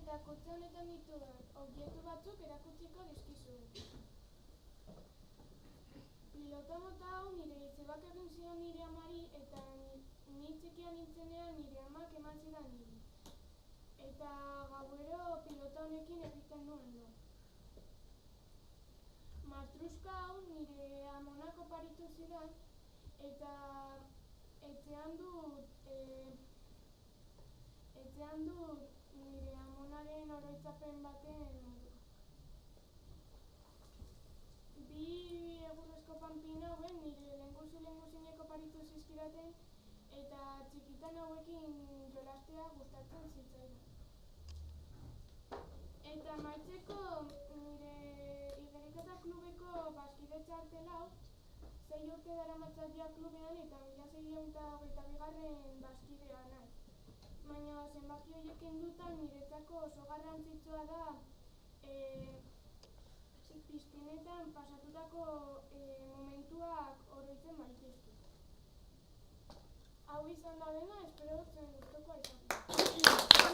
eta kotxe honetan ditudan objektu batzuk erakutsiko dizkizuet. Pilota mota hau nire izebak egin zion nire amari eta ni txikia nintzenean nire amak eman zidan niri. Eta gauero pilota honekin egiten nuen lo. Matruska hau nire amonak oparitu zidan eta etxean dut nire amonaren oroitzapen baten modua. Bi egurrezko panpin hauen nire lehengusinek oparitu zizkidaten eta txikitan hauekin jolastea gustatzen zitzaidan. Eta amaitzeko nire igeriketa klubeko bazkide txartel hau 6 urte daramatzat ja klubean eta 1622. Bazkidea naiz. Baina zenbaki horiek kenduta niretzako oso garrantzitsua da piztinetan pasatutako momentuak oroitzen baitizkit. Hau izan da dena, espero dut zuen gustukoa izatea.